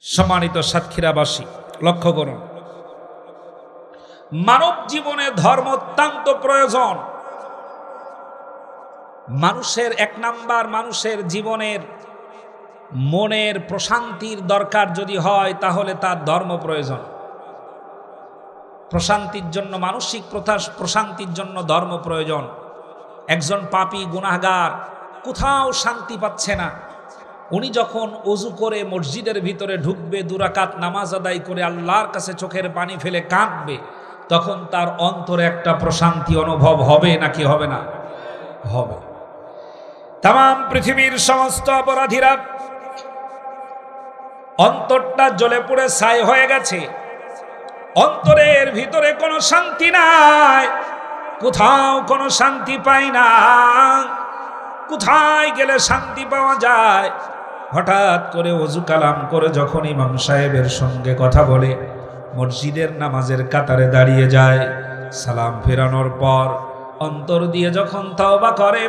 সম্মানিত সাতক্ষীরাবাসী, লক্ষ্য করুন, মানব জীবনে ধর্ম অত্যন্ত প্রয়োজন। মানুষের এক নাম্বার, মানুষের জীবনের মনের প্রশান্তির দরকার যদি হয় তাহলে তার ধর্ম প্রয়োজন। প্রশান্তির জন্য, মানসিক প্রশান্তির জন্য ধর্ম প্রয়োজন। একজন পাপী গুনাহগার কোথাও শান্তি পাচ্ছে না, উনি যখন ওযু করে মসজিদের ভিতরে ঢুকবে, 2 রাকাত নামাজ আদায় করে আল্লাহর কাছে চোখের পানি ফেলে কাঁদবে, তখন তার অন্তরে একটা প্রশান্তি অনুভব হবে নাকি হবে না? হবে। তাম পৃথিবীর সমস্ত অপরাধীরা অন্তরটা জ্বলে পুড়ে ছাই হয়ে গেছে, অন্তরের ভিতরে কোনো শান্তি নাই, কোথাও কোনো শান্তি পাই না। কোথায় গেলে শান্তি পাওয়া যায়? হঠাৎ করে ওযু কালাম করে যখন ইমাম সাহেবের সঙ্গে কথা বলে, মসজিদের নামাজের কাতারে দাঁড়িয়ে যায়, সালাম ফেরানোর পর অন্তর দিয়ে যখন তওবা করে,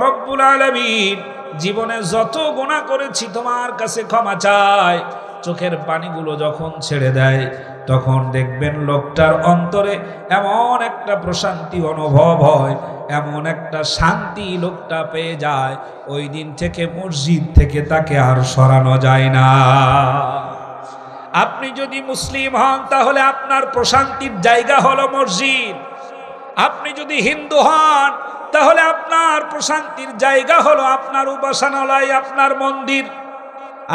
রব্বুল আলামিন জীবনে যত গুনাহ করেছি তোমার কাছে ক্ষমা চাই, চোখের পানিগুলো যখন ছেড়ে দেয়, তখন দেখবেন লোকটার অন্তরে এমন একটা প্রশান্তি অনুভব হয়, এমন একটা শান্তি লোকটা পেয়ে যায়, ওই দিন থেকে মসজিদ থেকে তাকে আর সরানো যায় না। আপনি যদি মুসলিম হন তাহলে আপনার প্রশান্তির জায়গা হলো মসজিদ। আপনি যদি হিন্দু হন তাহলে আপনার প্রশান্তির জায়গা হলো আপনার উপাসনালয়, আপনার মন্দির।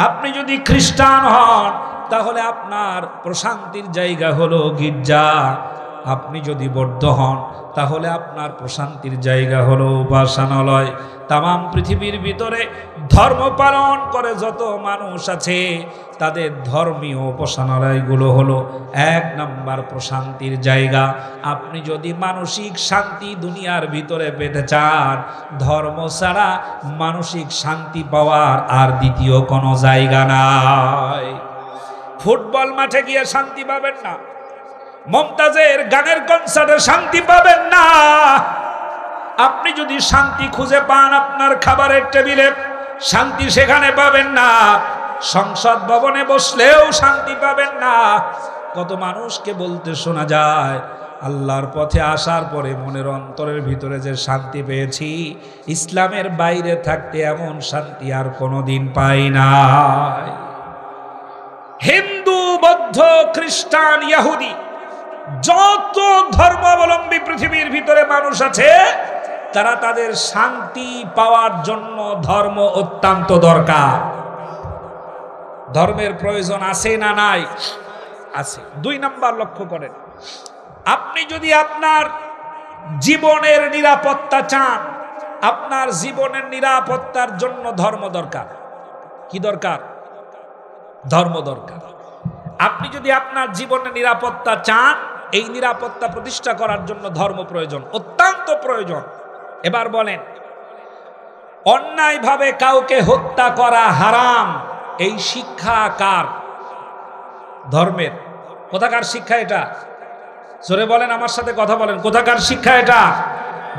আপনি যদি খ্রিস্টান হন তাহলে আপনার প্রশান্তির জায়গা হলো গির্জা। আপনি যদি বৌদ্ধ হন তাহলে আপনার প্রশান্তির জায়গা হলো উপাসনালয়। তাম পৃথিবীর ভিতরে ধর্ম পালন করে যত মানুষ আছে, তাদের ধর্মীয় উপাসনালয়গুলো হলো 1 নাম্বার প্রশান্তির জায়গা। আপনি যদি মানসিক শান্তি দুনিয়ার ভিতরে পেতে চান, ধর্ম ছাড়া মানসিক শান্তি পাওয়ার আর দ্বিতীয় কোনো জায়গা নাই। ফুটবল মাঠে গিয়ে শান্তি পাবেন না, মমতাজের গানের কনসার্টে শান্তি পাবেন না। আপনি যদি শান্তি খুঁজে পান আপনার খাবারের টেবিলে, শান্তি সেখানে পাবেন না। সংসদ ভবনে বসলেও শান্তি পাবেন না। কত মানুষকে বলতে শোনা যায়, আল্লাহর পথে আসার পরে মনের অন্তরের ভিতরে যে শান্তি পেয়েছি, ইসলামের বাইরে থাকতে এমন শান্তি আর কোনোদিন পাই নাই। হিন্দু, বৌদ্ধ, খ্রিস্টান, ইহুদি, যত ধর্মাবলম্বী পৃথিবীর ভিতরে মানুষ আছে, তারা তাদের শান্তি পাওয়ার জন্য ধর্ম অত্যন্ত দরকার। ধর্মের প্রয়োজন আছে না নাই? আছে। 2 নাম্বার লক্ষ্য করেন, আপনি যদি আপনার জীবনের নিরাপত্তা চান, আপনার জীবনের নিরাপত্তার জন্য ধর্ম দরকার। কি দরকার? ধর্ম দরকার। আপনি যদি আপনার জীবনের নিরাপত্তা চান, এই নিরাপত্তা প্রতিষ্ঠা করার জন্য ধর্ম প্রয়োজন, অত্যন্ত প্রয়োজন। এবার বলেন, অন্যায়ভাবে কাউকে হত্যা করা হারাম, এই শিক্ষা কার? ধর্মের। কোথাকার শিক্ষা এটা? জোরে বলেন, আমার সাথে কথা বলেন, কোথাকার শিক্ষা এটা?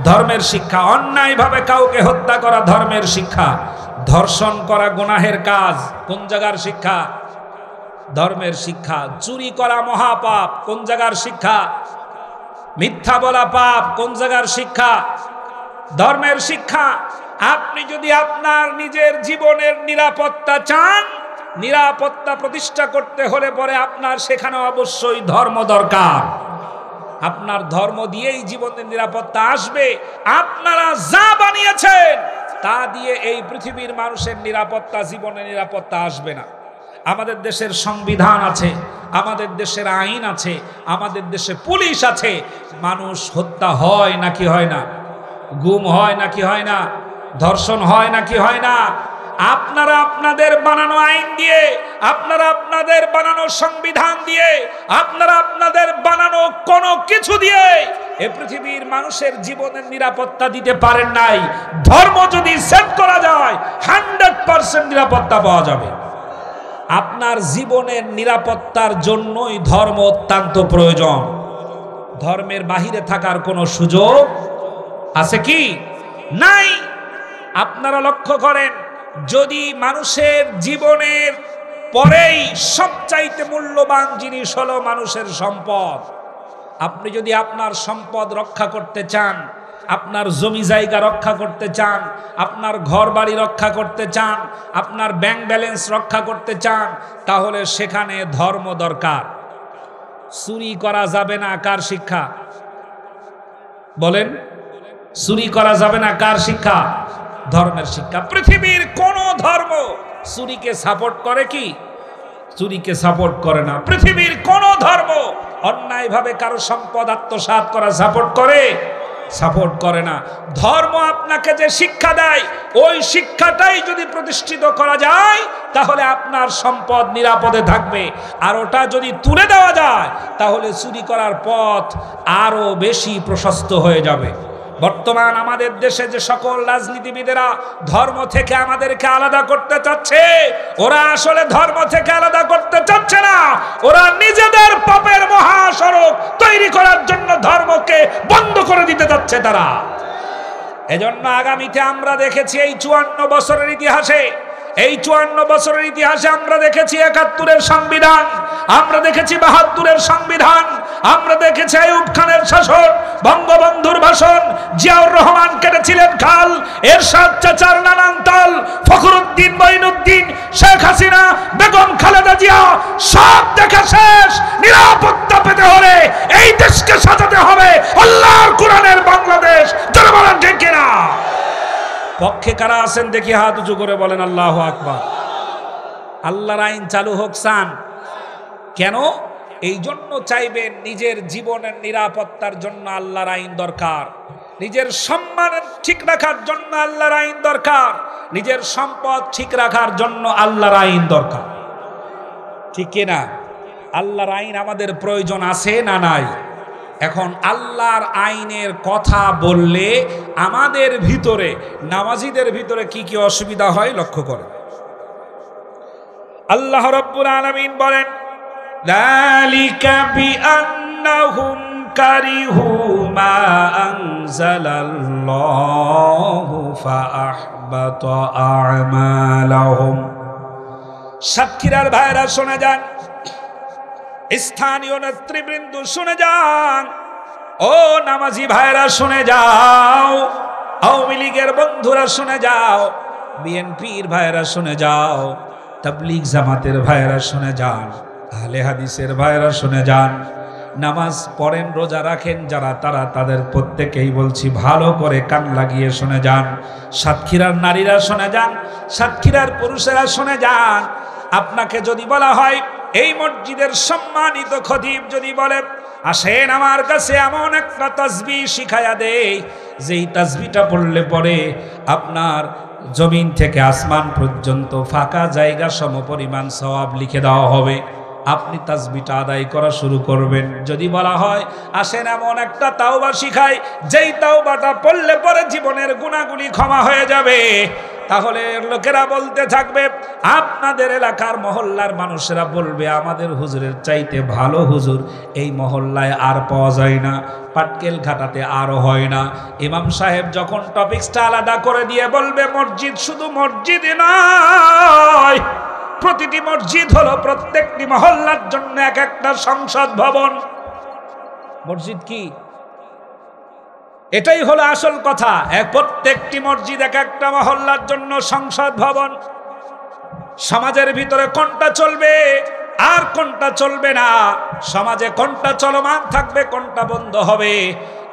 ধর্মের শিক্ষা। অন্যায়ভাবে কাউকে হত্যা করা ধর্মের শিক্ষা। ধর্ষণ করা গুনাহের কাজ, কোন জায়গার শিক্ষা? ধর্মের শিক্ষা। চুরি করা মহাপাপ, কোন জায়গার শিক্ষা? মিথ্যা বলা পাপ, কোন জায়গার শিক্ষা? ধর্মের শিক্ষা। আপনি যদি আপনার নিজের জীবনের নিরাপত্তা চান, নিরাপত্তা প্রতিষ্ঠা করতে হলে পরে আপনার সেখানে অবশ্যই ধর্ম দরকার। আপনার ধর্ম দিয়েই জীবনের নিরাপত্তা আসবে। আপনারা যা বানিয়েছেন তা দিয়ে এই পৃথিবীর মানুষের নিরাপত্তা, জীবনের নিরাপত্তা আসবে না। আমাদের দেশের সংবিধান আছে, আমাদের দেশের আইন আছে, আমাদের দেশে পুলিশ আছে। মানুষ হত্যা হয় নাকি হয় না? গুম হয় নাকি হয় না? ধর্ষণ হয় নাকি হয় না? আপনারা আপনাদের বানানো আইন দিয়ে, আপনারা আপনাদের বানানো সংবিধান দিয়ে, আপনারা আপনাদের বানানো কোনো কিছু দিয়ে এ পৃথিবীর মানুষের জীবনের নিরাপত্তা দিতে পারেন নাই। ধর্ম যদি সেট করা যায় 100% নিরাপত্তা পাওয়া যাবে। আপনার জীবনের নিরাপত্তার জন্যই ধর্ম অত্যন্ত প্রয়োজন। ধর্মের বাহিরে থাকার কোনো সুযোগ আছে কি? নাই। আপনারা লক্ষ্য করেন, যদি মানুষের জীবনের পরেই সবচাইতে মূল্যবান জিনিস হলো মানুষের সম্পদ। আপনি যদি আপনার সম্পদ রক্ষা করতে চান, আপনার জমি জায়গা রক্ষা করতে চান, আপনার ঘর বাড়ি রক্ষা করতে চান, আপনার ব্যাংক ব্যালেন্স রক্ষা করতে চান, তাহলে সেখানে ধর্ম দরকার। চুরি করা যাবে না, কার শিক্ষা বলেন? চুরি করা যাবে না, কার শিক্ষা? ধর্মের শিক্ষা। পৃথিবীর কোন ধর্ম চুরিকে সাপোর্ট করে কি? চুরিকে সাপোর্ট করে না। পৃথিবীর কোন ধর্ম অন্যায়ভাবে কারো সম্পদ আত্মসাৎ করা সাপোর্ট করে? সাপোর্ট করে না। ধর্ম আপনাকে যে শিক্ষা দেয়, ওই শিক্ষাটাই যদি প্রতিষ্ঠিত করা যায়, তাহলে আপনার সম্পদ নিরাপদে থাকবে। আর ওটা যদি তুলে দেওয়া যায়, তাহলে চুরি করার পথ আরো বেশি প্রশস্ত হয়ে যাবে। বর্তমান আমাদের দেশে যে সকল রাজনীতিবিদেরা ধর্ম থেকে আমাদেরকে আলাদা করতে চাচ্ছে, ওরা আসলে ধর্ম থেকে আলাদা করতে চাচ্ছে না, ওরা নিজেদের পাপের মহাসড়ক তৈরি করার জন্য ধর্মকে বন্ধ করে দিতে যাচ্ছে তারা। এজন্য আগামীতে আমরা দেখেছি এই 54 বছরের ইতিহাসে, এই 54 বছরের ইতিহাসে আমরা দেখেছি 71-এর সংবিধান, আমরা দেখেছি 72-এর সংবিধান, আমরা দেখেছি আইয়ুব খানের শাসন, বঙ্গবন্ধুর ভাষণ, জিয়াউর রহমান কেটেছিলেন খাল, এরশাদ চাচার নানান তাল, ফখরুদ্দিন মঈনুদ্দিন, শেখ হাসিনা, বেগম খালেদা জিয়া, সব দেখা শেষ। নিরাপত্তা পেতে হলে এই দেশকে সাজাতে হবে আল্লাহর কোরআনের বাংলাদেশ। যারা বলেন ঠিক কিনা? পক্ষে কারা আছেন দেখি হাত উঁচু করে বলেন আল্লাহু আকবার। আল্লাহর আইন চালু হোক চান কেন? এই জন্য চাইবেন, নিজের জীবনের নিরাপত্তার জন্য আল্লাহর আইন দরকার, নিজের সম্মান ঠিক রাখার জন্য আল্লাহর আইন দরকার, নিজের সম্পদ ঠিক রাখার জন্য আল্লাহর আইন দরকার। ঠিক কিনা? আল্লাহর আইন আমাদের প্রয়োজন আছে না নাই? এখন আল্লাহর আইনের কথা বললে আমাদের ভিতরে, নামাজীদের ভিতরে কি কি অসুবিধা হয় লক্ষ্য করেন। আল্লাহ রাব্বুল আলামিন বলেন, যালিকা বিআন্নাহুম কারিহু মা আনজালাল্লাহু ফাআহবাতা আমালাহুম। সাতক্ষীরার ভাইরা শুনে যান, স্থানীয় নেতৃবৃন্দ শুনে যান, ও নামাজি ভাইরা শুনে যাও, আওয়ামী লীগের বন্ধুরা শুনে যাও, বিএনপির ভাইরা শুনে যাও, তাবলীগ জামাতের ভাইরা শুনে যান, আহলে হাদিসের ভাইরা শুনে যান। নামাজ পড়েন, রোজা রাখেন যারা, তারা তাদের প্রত্যেকেই বলছি ভালো করে কান লাগিয়ে শুনে যান। সাতক্ষীরার নারীরা শুনে যান, সাতক্ষীরার পুরুষেরা শুনে যান। আপনাকে যদি বলা হয়, এই মসজিদের সম্মানিত খতিব যদি বলে, আসেন আমার কাছে এমন একটা তাসবিহ শিখায়া দেই, যেই তাসবিহটা পড়লে পরে আপনার জমিন থেকে আসমান পর্যন্ত ফাঁকা জায়গা সমপরিমাণ সওয়াব লিখে দেওয়া হবে, আপনি তাসবিহটা আদায় করা শুরু করবেন। যদি বলা হয়, আসেন এমন একটা তাওবা শিখাই, যেই তাওবাটা পড়লে পরে জীবনের গুনাহগুলি ক্ষমা হয়ে যাবে, তাহলে লোকেরা বলতে থাকবে, আপনাদের এলাকার মহল্লার মানুষেরা বলবে, আমাদের হুজুরের চাইতে ভালো হুজুর এই মহল্লায় আর পাওয়া যায় না, পাটকেল ঘাটাতে আরও হয় না। ইমাম সাহেব যখন টপিকসটা আলাদা করে দিয়ে বলবে, মসজিদ শুধু মসজিদই নয়, প্রতিটি মসজিদ হলো প্রত্যেকটি মহল্লার জন্য এক একটা সংসদ ভবন। মসজিদ কি? এটাই হলো আসল কথা। প্রত্যেকটি মসজিদ এক একটা মহল্লার জন্য সংসদ ভবন। সমাজের ভিতরে কোনটা চলবে আর কোনটা চলবে না, সমাজে কোনটা চলমান থাকবে কোনটা বন্ধ হবে,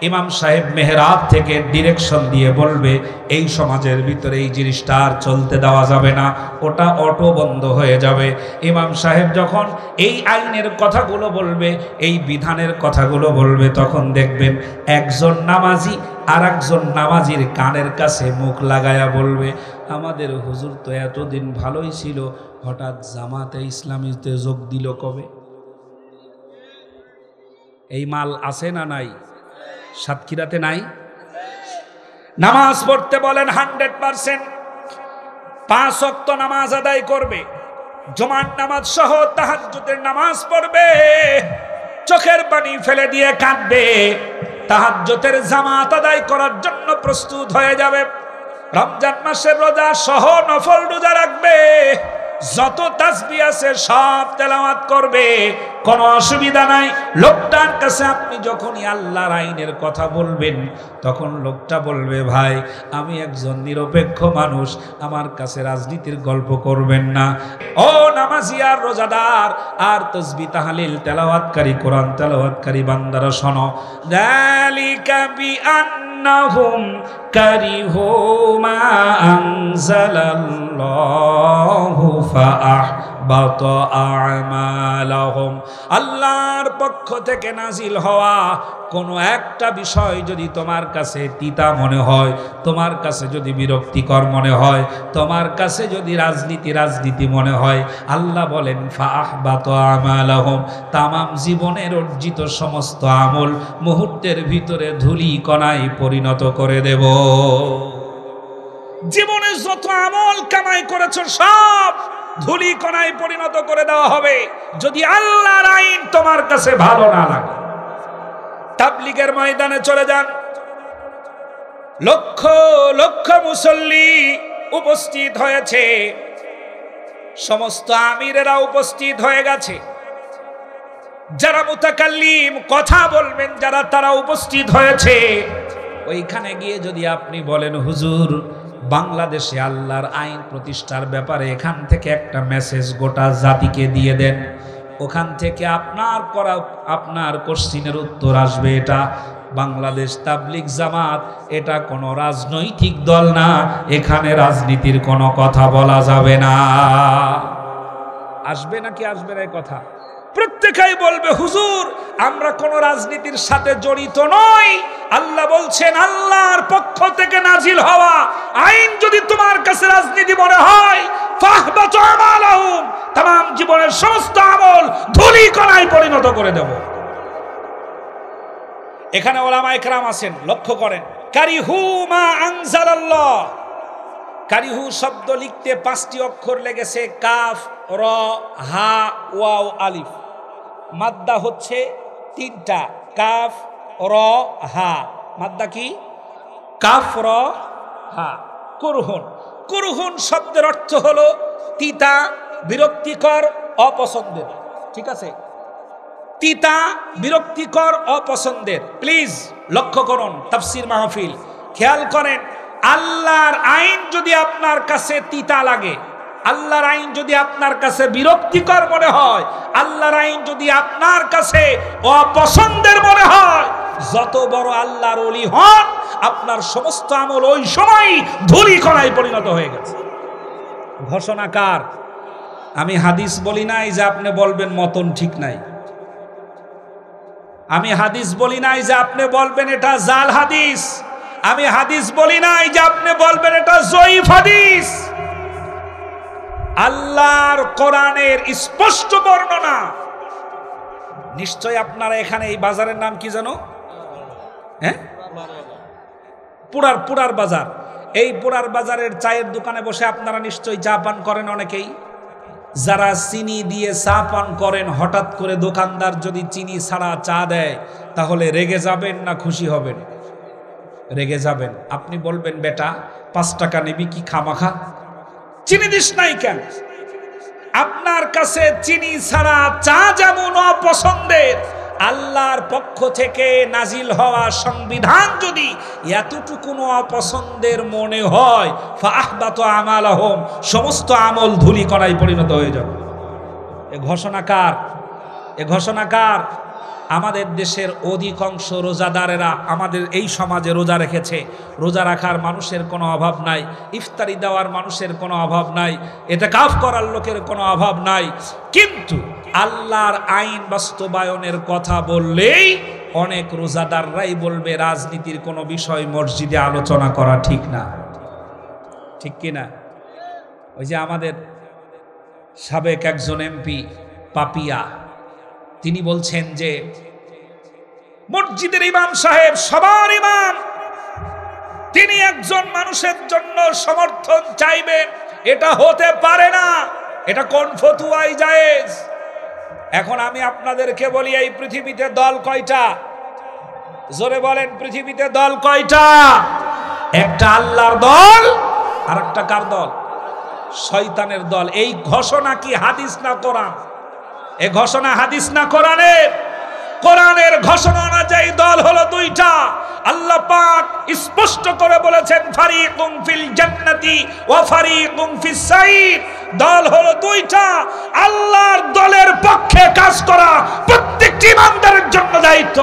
ইমাম সাহেব মেহরাব থেকে ডিরেকশন দিয়ে বলবে, এই সমাজের ভিতরে এই জিনিসটা আর চলতে দেওয়া যাবে না, ওটা অটো বন্ধ হয়ে যাবে। ইমাম সাহেব যখন এই আইনের কথাগুলো বলবে, এই বিধানের কথাগুলো বলবে, তখন দেখবেন একজন নামাজি আর একজন নামাজির কানের কাছে মুখ লাগায়া বলবে, আমাদের হুজুর তো এতদিন ভালোই ছিল, হঠাৎ জামাতে ইসলামীতে যোগ দিল কবে? এই মাল আছে না নাই? সাতক্ষীরাতে নাই? নামাজ পড়তে বলেন 100%, 5 ওয়াক্ত নামাজ আদায় করবে, জুমার নামাজ সহ তাহাজ্জুদের নামাজ পড়বে, চোখের পানি ফেলে দিয়ে কাঁদবে, তাহাজ্জুদের জামাত আদায় করার জন্য প্রস্তুত হয়ে যাবে, রমজান মাসের রোজা সহ নফল রোজা রাখবে, যত তাসবিহ আছে সব তেলাওয়াত করবে, কোনো অসুবিধা নাই। লোকটার কাছে আপনি যখনই আল্লাহর আইনের কথা বলবেন, তখন লোকটা বলবে, ভাই আমি একজন নিরপেক্ষ মানুষ, আমার কাছে রাজনীতির গল্প করবেন না। ও নামাজি আর রোজাদার আর তাসবিহ তাহলিল তেলাওয়াতকারী, কোরআন তেলাওয়াতকারী বান্দারা শোনো, যালিকা বিআন্নাহুম কারিহু মা আনজালাল্লাহু ফাআহবাতা আমালাহুম। আল্লাহর পক্ষ থেকে নাজিল হওয়া কোনো একটা বিষয় যদি তোমার কাছে তিতা মনে হয়, তোমার কাছে যদি বিরক্তিকর মনে হয়, তোমার কাছে যদি রাজনীতি মনে হয়, আল্লাহ বলেন ফাআহবাতা আমালাহুম, তামাম জীবনের অর্জিত সমস্ত আমল মুহূর্তের ভিতরে ধুলি কণায় পরিণত করে দেব। জীবনে যত আমল কামাই করেছো সব ধুলি কণায় পরিণত করে দেওয়া হবে যদি আল্লাহর আইন তোমার কাছে ভালো না লাগে। তাবলীগের ময়দানে চলে যান, লক্ষ লক্ষ মুসল্লি উপস্থিত হয়েছে, সমস্ত আমিরেরা উপস্থিত হয়ে গেছে, যারা মুতাকাল্লিম কথা বলবেন যারা তারা উপস্থিত হয়েছে। ওইখানে গিয়ে যদি আপনি বলেন, হুজুর বাংলাদেশে আল্লাহর আইন প্রতিষ্ঠার ব্যাপারে এখান থেকে একটা মেসেজ গোটা জাতিকে দিয়ে দেন, ওখান থেকে আপনার কোশ্চিনের উত্তর আসবে এটা বাংলাদেশ তাবলীগ জামাত, এটা কোনো রাজনৈতিক দল না, এখানে রাজনীতির কোনো কথা বলা যাবে না। আসবে নাকি আসবে না? কথা প্রত্যেকেই বলবে, হুজুর আমরা কোন রাজনীতির সাথে জড়িত নই। আল্লাহ বলছেন, আল্লাহর পক্ষ থেকে নাজিল হওয়া আইন যদি তোমার কাছে রাজনীতি মনে হয়, ফাহবাতু আমালাহুম, तमाम জীবনের সমস্ত আমল ধুলি কণায় পরিণত করে দেব। এখানে উলামায়ে কেরাম আছেন, লক্ষ্য করেন, কারিহু মা আনজালাল্লাহ। কারিহু শব্দ লিখতে 5টি অক্ষর লেগেছে, কাফ, র, হা, ওয়াও, আলিফ। মাদ্দা হচ্ছে 3টা, কাফ, র, হা। মাদ্দা কি? কাফ, র, হা। কুরহুন, কুরহুন শব্দের অর্থ হলো তিতা, বিরক্তিকর, অপছন্দের। ঠিক আছে, তিতা, বিরক্তিকর, অপছন্দের। প্লিজ লক্ষ্য করুন, তাফসীর মাহফিল খেয়াল করেন, আল্লাহর আইন যদি আপনার কাছে তিতা লাগে, আল্লাহর আইন যদি আপনার কাছে বিরক্তিকর মনে হয়, আল্লাহর আইন যদি আপনার কাছে অপছন্দের মনে হয়, যত বড় আল্লাহর ওলি হন, আপনার সমস্ত আমল ওই সময় ধুলি কণায় পরিণত হয়ে গেছে। ঘোষণাকার, আমি হাদিস বলি নাই যে আপনি বলবেন মতন ঠিক নাই, আমি হাদিস বলি নাই যে আপনি বলবেন এটা জাল হাদিস, আমি হাদিস বলি নাই যে আপনি বলবেন এটা জয়ীফ হাদিস। আল্লাহর কোরআনের স্পষ্ট বর্ণনা। নিশ্চয় আপনারা এখানে এই বাজারের নাম কি জানো? হ্যাঁ, পুরার বাজার। এই পুরার বাজারের চায়ের দোকানে বসে আপনারা নিশ্চয়ই চা পান করেন অনেকেই। যারা চিনি দিয়ে চা পান করেন, হঠাৎ করে দোকানদার যদি চিনি ছাড়া চা দেয়, তাহলে রেগে যাবেন না খুশি হবেন? রেগে যাবেন। আপনি বলবেন, বেটা 5 টাকা নিবি কি খামাখা, চিনি দিস নাই কেন? আপনার কাছে চিনি ছাড়া চা যেমন অপছন্দের, আল্লাহর পক্ষ থেকে নাজিল হওয়া সংবিধান যদি এতটুকু অপছন্দের মনে হয়, ফাহবাতু আমালাহুম, সমস্ত আমল ধুলি কণায় পরিণত হয়ে যাবে। এ ঘোষণাকার আমাদের দেশের অধিকাংশ রোজাদারেরা আমাদের এই সমাজে রোজা রেখেছে। রোজা রাখার মানুষের কোনো অভাব নাই, ইফতারি দেওয়ার মানুষের কোনো অভাব নাই, ইতিকাফ করার লোকের কোনো অভাব নাই। কিন্তু আল্লাহর আইন বাস্তবায়নের কথা বললেই অনেক রোজাদাররাই বলবে রাজনীতির কোনো বিষয় মসজিদে আলোচনা করা ঠিক না। ঠিক কিনা? ওই যে আমাদের সাবেক একজন এমপি পাপিয়া, তিনি বলছেন যে মসজিদের ইমাম সাহেব সবার ইমাম, তিনি একজন মানুষের জন্য সমর্থন চাইবেন, এটা হতে পারে না, এটা কোন ফতোয়ায় জায়েজ? এখন আমি আপনাদেরকে বলি, এই পৃথিবীতে দল কয়টা? জোরে বলেন, পৃথিবীতে দল কয়টা? একটা আল্লাহর দল, আর একটা কার দল? শয়তানের দল। এই ঘোষণা কি হাদিস না কোরআন? এই ঘোষণা হাদিস না কোরআনের? কোরআনের ঘোষণা অনুযায়ী দল হলো দুইটা। আল্লাহ পাক স্পষ্ট করে বলেছেন ফারিকুম ফিল জান্নাতি ওয়া ফারিকুম ফিস সাইর। দল হলো দুইটা। আল্লাহর দলের পক্ষে কাজ করা প্রত্যেকটি ইমানদারের জন্য দায়িত্ব।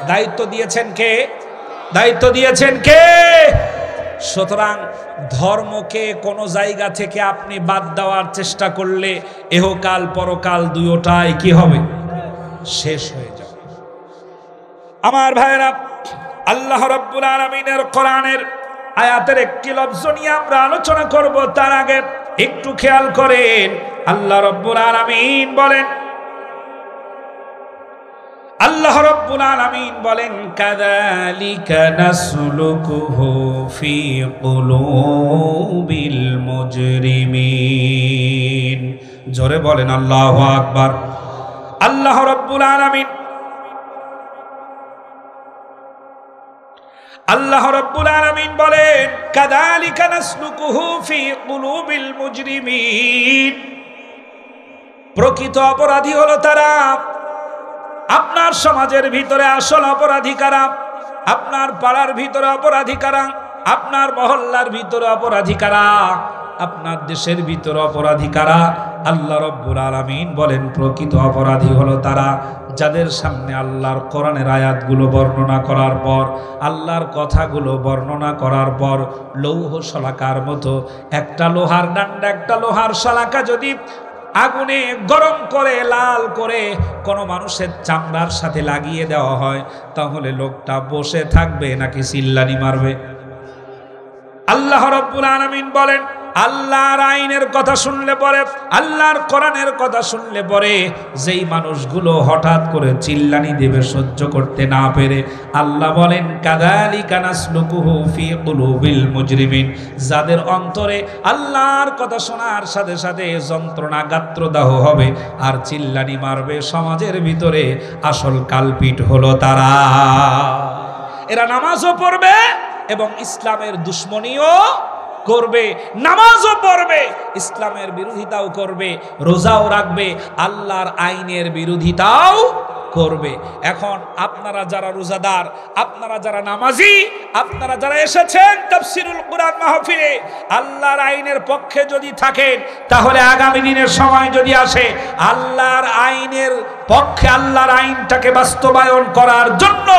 দায়িত্ব দিয়েছেন কে? দায়িত্ব দিয়েছেন কে? সুতরাং ধর্মকে কোন জায়গা থেকে আপনি বাদ দেওয়ার চেষ্টা করলে এহকাল পরকাল দুইটাই কি হবে? শেষ হয়ে যাবে। আমার ভাইরা, আল্লাহ রাব্বুল আলামিনের কোরআনের আয়াতের একটি লফজ নিয়ে আমরা আলোচনা করব। তার আগে একটু খেয়াল করেন, আল্লাহ রাব্বুল আলামিন বলেন, আল্লাহ রাব্বুল আলামিন বলেন কাযালিকা নাসলুকুহু ফি কুলুবিল মুজরিমিন। জোরে বলেন আল্লাহু আকবার। আল্লাহ রাব্বুল আলামিন বলেন কাযালিকা নাসলুকুহু ফি কুলুবিল মুজরিমিন। প্রকৃত অপরাধী হলো তারা। আপনার সমাজের ভিতরে আসল অপরাধী কারা? আপনার পাড়ার ভিতরে অপরাধী কারা? আপনার মহল্লার ভিতরে অপরাধী কারা? আপনার দেশের ভিতরে অপরাধী কারা? আল্লাহ রাব্বুল আলামিন বলেন প্রকৃত অপরাধী হলো তারা যাদের সামনে আল্লাহর কোরআনের আয়াতগুলো বর্ণনা করার পর, আল্লাহর কথাগুলো বর্ণনা করার পর লৌহ শলাকার মতো একটা লোহার ডান্ডা, একটা লোহার শলাকা যদি আগুনে গরম করে লাল করে কোন মানুষের চামড়ার সাথে লাগিয়ে দেওয়া হয়, তাহলে লোকটা বসে থাকবে নাকি চিল্লানি মারবে? আল্লাহ রাব্বুল আলামিন বলেন আল্লাহর আইনের কথা শুনলে পরে, আল্লাহর কোরআনের কথা শুনলে পরে যেই মানুষগুলো হঠাৎ করে চিল্লানি দেবে সহ্য করতে না পেরে, আল্লাহ বলেন কাযালিকা নাসলুকুহু ফি কুলুবিল মুজরিমিন। যাদের অন্তরে আল্লাহর কথা শোনার সাথে সাথে যন্ত্রণা গাত্রদাহ হবে আর চিল্লানি মারবে, সমাজের ভিতরে আসল কালপিট হলো তারা। এরা নামাজও পড়বে এবং ইসলামের দুশ্মনীও করবে, নামাজও পড়বে, ইসলামের বিরোধিতাও করবে, রোজাও রাখবে, আল্লাহর আইনের বিরোধিতাও করবে। এখন আপনারা যারা রোজাদার, আপনারা যারা নামাজি, আপনারা যারা এসেছেন তাফসীরুল কুরআন মাহফিলে, আল্লাহর আইনের পক্ষে যদি থাকেন, তাহলে আগামী দিনের সময় যদি আসে আল্লাহর আইনের পক্ষে, আল্লাহর আইনটাকে বাস্তবায়ন করার জন্য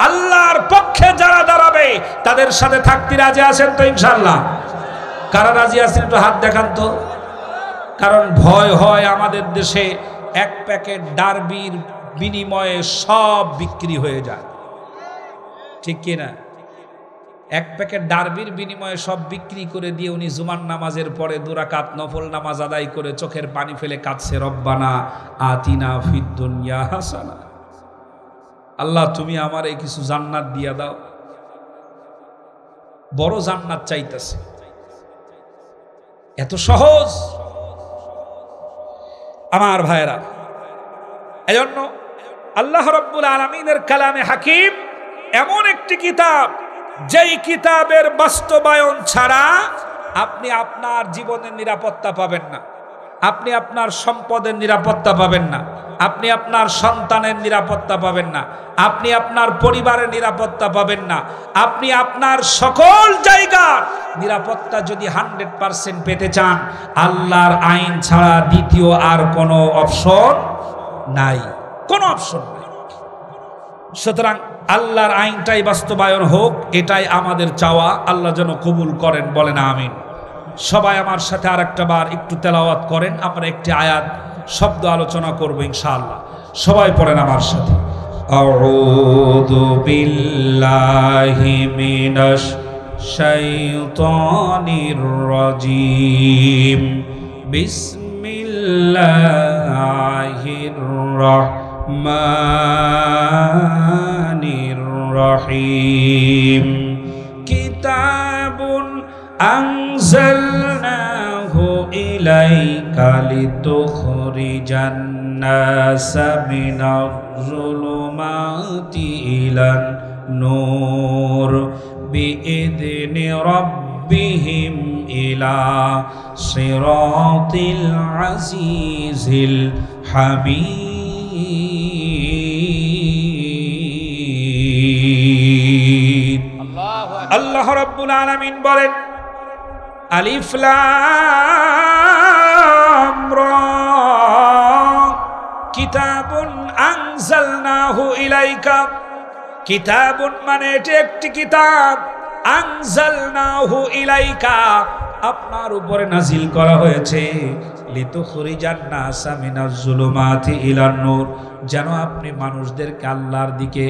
আল্লাহর পক্ষে যারা দাঁড়াবে তাদের সাথে থাকতে রাজি আছেন তো ইনশাআল্লাহ? কারা রাজি আছেন একটু হাত দেখান তো। কারণ ভয় হয় আমাদের দেশে এক প্যাকেট ডারবির বিনিময়ে সব বিক্রি হয়ে যায়, ঠিক কি না? এক প্যাকেট ডারবির বিনিময়ে সব বিক্রি করে দিয়ে উনি জুমার নামাজের পরে 2 রাকাত নফল নামাজ আদায় করে চোখের পানি ফেলে কাঁদছে, রব্বানা আতিনা ফিদ দুনিয়া হাসানা। আল্লাহ তুমি আমারে কিছু জান্নাত দিয়া দাও। বড় জান্নাত চাইতেছে, এত সহজ? আমার ভাইরা, এজন্য আল্লাহ রাব্বুল আলামিনের কালামে হাকিম এমন একটি কিতাব, যেই কিতাবের বাস্তবায়ন ছাড়া আপনি আপনার জীবনের নিরাপত্তা পাবেন না, আপনি আপনার সম্পদের নিরাপত্তা পাবেন না, আপনি আপনার সন্তানের নিরাপত্তা পাবেন না, আপনি আপনার পরিবারের নিরাপত্তা পাবেন না, আপনি আপনার সকল জায়গার নিরাপত্তা যদি 100% পেতে চান, আল্লাহর আইন ছাড়া দ্বিতীয় আর কোনো অপশন নাই, কোনো অপশন নাই। সুতরাং আল্লাহর আইনটাই বাস্তবায়ন হোক, এটাই আমাদের চাওয়া। আল্লাহ যেন কবুল করেন, বলেন আমিন। সবাই আমার সাথে আরেকটা বার একটু তেলাওয়াত করেন, আমরা একটি আয়াত শব্দ আলোচনা করব ইনশাআল্লাহ। সবাই পড়েন আমার সাথে, আউযু বিল্লাহি মিনাশ শাইতানির রাজীম, বিসমিল্লাহির রহমানির রহিম। কিতাবুন আনজালনাহু ইলাইকা লিতুখরিজান নাসা মিনাজ যুলুমাতি ইলান নূর বিইذনি রাব্বিহিম ربهم إلى صراط العزيز الحميد আল্লাহ রাব্বুল আলামিন বলেন আলিফ লাম রা কিতাবুন আনজালনাহু ইলাইকা কিতাবুন মানে এটি একটি কিতাব আনজালনাহু ইলাইকা আপনার উপরে নাজিল করা হয়েছে লিতুখরিজান নাসা মিনাজ জুলুমাতি ইলান নূর যেন আপনি মানুষদেরকে আল্লাহর দিকে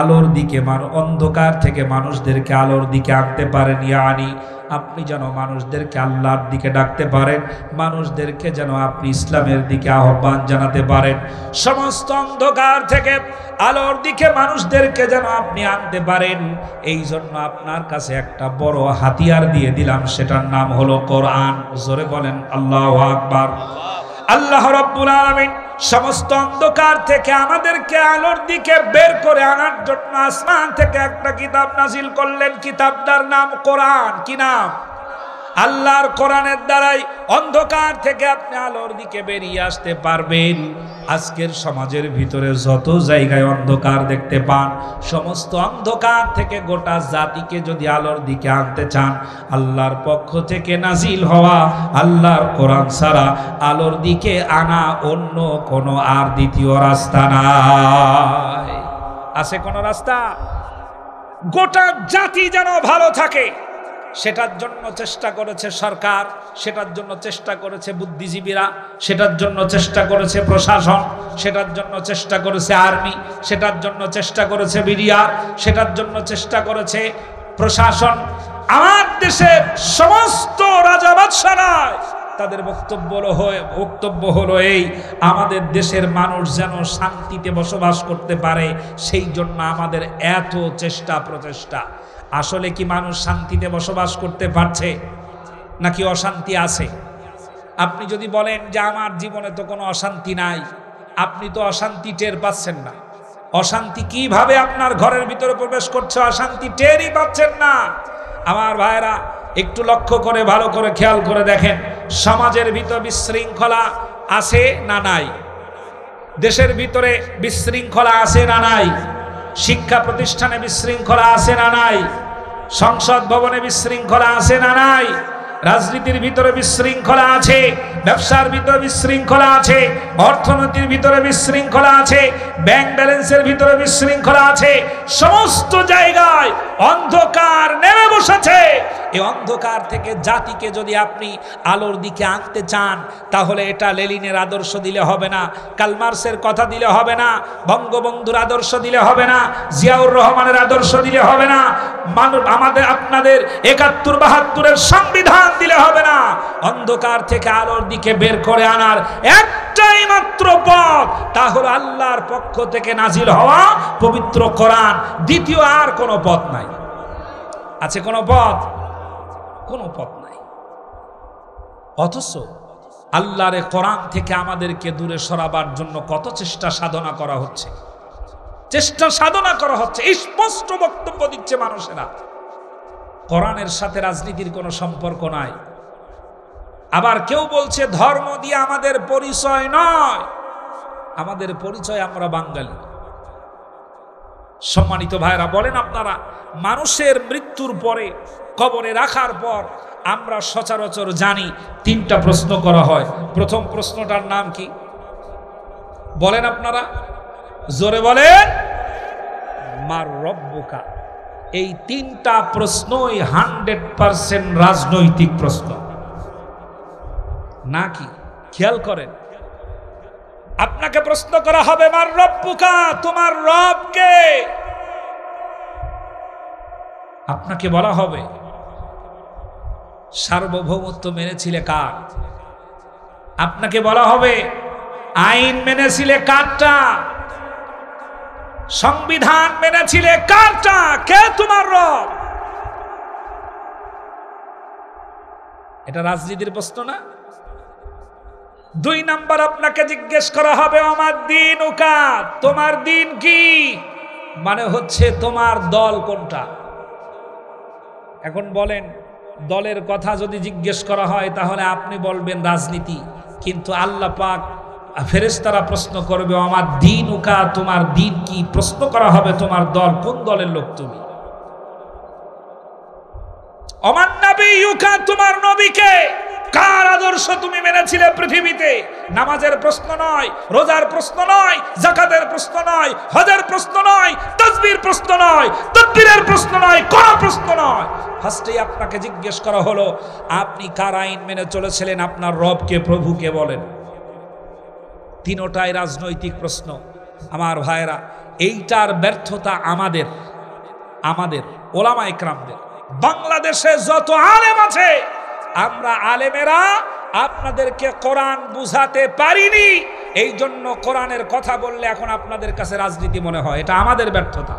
আলোর দিকে অন্ধকার থেকে মানুষদেরকে আলোর দিকে আনতে পারেন ইয়ানি আপনি যেন মানুষদেরকে আল্লাহর দিকে ডাকতে পারেন মানুষদেরকে যেন আপনি ইসলামের দিকে আহ্বান জানাতে পারেন সমস্ত অন্ধকার থেকে আলোর দিকে মানুষদেরকে যেন আপনি আনতে পারেন এই জন্য আপনার কাছে একটা বড় হাতিয়ার দিয়ে দিলাম সেটার নাম হলো কোরআন জোরে বলেন আল্লাহু আকবার আল্লাহ রাব্বুল আলামিন সমস্ত অন্ধকার থেকে আমাদেরকে আলোর দিকে বের করে আনার জন্য আসমান থেকে একটা কিতাব নাজিল করলেন কিতাবটার নাম কোরআন কি নাম আল্লাহর কোরআনের দ্বারাই অন্ধকার থেকে আপনি আলোর দিকে বেরিয়ে আসতে পারবেন আজকের সমাজের ভিতরে যত জায়গায় অন্ধকার দেখতে পান সমস্ত অন্ধকার থেকে গোটা জাতিকে যদি আলোর দিকে আনতে চান আল্লাহর পক্ষ থেকে নাজিল হওয়া আল্লাহর কোরআন ছাড়া আলোর দিকে আনা অন্য কোনো আর দ্বিতীয় রাস্তা নাই আছে কোনো রাস্তা গোটা জাতি যেন ভালো থাকে সেটার জন্য চেষ্টা করেছে সরকার সেটার জন্য চেষ্টা করেছে বুদ্ধিজীবীরা সেটার জন্য চেষ্টা করেছে প্রশাসন সেটার জন্য চেষ্টা করেছে আর্মি সেটার জন্য চেষ্টা করেছে বিডিআর সেটার জন্য চেষ্টা করেছে প্রশাসন আমার দেশের সমস্ত রাজা বাদশারা তাদের বক্তব্য হলো এই আমাদের দেশের মানুষ যেন শান্তিতে বসবাস করতে পারে সেই জন্য আমাদের এত চেষ্টা প্রচেষ্টা আসলে কি মানুষ শান্তিতে বসবাস করতে পারছে নাকি অশান্তি আছে আপনি যদি বলেন যে আমার জীবনে তো কোনো অশান্তি নাই আপনি তো অশান্তি টের পাচ্ছেন না অশান্তি কিভাবে আপনার ঘরের ভিতরে প্রবেশ করছে অশান্তি টেরই পাচ্ছেন না আমার ভাইরা একটু লক্ষ্য করে ভালো করে খেয়াল করে দেখেন সমাজের ভিতর বিশৃঙ্খলা আছে না নাই দেশের ভিতরে বিশৃঙ্খলা আছে না নাই শিক্ষা প্রতিষ্ঠানে বিশৃঙ্খলা আছে না নাই সংসদ ভবনে বিশৃঙ্খলা আছে না নাই রাজনীতির ভিতরে বিশৃঙ্খলা আছে ব্যবসার ভিতরে বিশৃঙ্খলা আছে অর্থনীতির ভিতরে বিশৃঙ্খলা আছে ব্যাংক ব্যালেন্সের ভিতরে বিশৃঙ্খলা আছে সমস্ত জায়গায় অন্ধকার নেমে বসেছে এই অন্ধকার থেকে জাতিকে যদি আপনি আলোর দিকে আনতে চান তাহলে এটা লেনিনের আদর্শ দিলে হবে না কার্ল মার্ক্সের কথা দিলে হবে না বঙ্গবন্ধুর আদর্শ দিলে হবে না জিয়াউর রহমানের আদর্শ দিলে হবে না আমাদের আপনাদের ৭১-৭২-এর সংবিধান দিলে হবে না অন্ধকার থেকে আলোর দিকে বের করে আনার একটাই মাত্র পথ তা হলো আল্লাহর পক্ষ থেকে নাজিল হওয়া পবিত্র কোরআন দ্বিতীয় আর কোনো পথ নাই আছে কোনো পথ কোনো পথ নাই অথচ আল্লাহর কোরআন থেকে আমাদেরকে দূরে সরাবার জন্য কত চেষ্টা সাধনা করা হচ্ছে স্পষ্ট বক্তব্য দিচ্ছে মানুষেরা কোরআনের সাথে রাজনীতির কোনো সম্পর্ক নাই আবার কেউ বলছে ধর্ম দিয়ে আমাদের পরিচয় নয় আমাদের পরিচয় আমরা বাঙালি সম্মানিত ভাইরা বলেন আপনারা মানুষের মৃত্যুর পরে কবরে রাখার পর আমরা সচরাচর জানি তিনটা প্রশ্ন করা হয় প্রথম প্রশ্নটার নাম কি বলেন আপনারা জোরে বলেন মার রব্বুকা এই তিনটা প্রশ্নই 100% রাজনৈতিক প্রশ্ন নাকি খেয়াল করেন আপনাকে প্রশ্ন করা হবে মার রব্বুকা তোমার রব কে আপনাকে বলা হবে সার্বভৌমত্ব মেনেছিলে কার আপনাকে বলা হবে আইন মেনেছিলে কারটা সংবিধান মেনেছিলে কারটা কে তোমার রব এটা রাজনীতির প্রশ্ন না দুই নাম্বার আপনাকে জিজ্ঞেস করা হবে আমার দিন উকা তোমার দিন কি মানে হচ্ছে তোমার দল কোনটা এখন বলেন দলের কথা যদি জিজ্ঞেস করা হয় তাহলে আপনি বলবেন রাজনীতি, কিন্তু আল্লাহ পাক ফেরেশতারা প্রশ্ন করবে আমার দিন উকা, তোমার দিন কি? প্রশ্ন করা হবে তোমার দল কোন দলের লোক তুমি। আমার নবী উকা, তোমার নবীকে কার আদর্শ তুমি মেনেছিলে পৃথিবীতে? নামাজের প্রশ্ন নয়, রোজার প্রশ্ন নয়, যাকাতের প্রশ্ন নয়, হজের প্রশ্ন নয়, তাসবির প্রশ্ন নয়, তাকবীরের প্রশ্ন নয়, কোন প্রশ্ন নয়। ফার্স্টেই আপনাকে জিজ্ঞেস করা হলো আপনি কার আইন মেনে চলেছিলেন, আপনার রবকে, প্রভুকে বলেন। তিনটাই রাজনৈতিক প্রশ্ন। আমার ভাইরা, এইটার ব্যর্থতা আমাদের ওলামা ইকরামদের। বাংলাদেশে যত আলেম আছে, আমরা আলেমেরা আপনাদেরকে কোরআন বুঝাতে পারিনি, এই জন্য কোরআনের কথা বললে এখন আপনাদের কাছে রাজনীতি মনে হয়। এটা আমাদের ব্যর্থতা,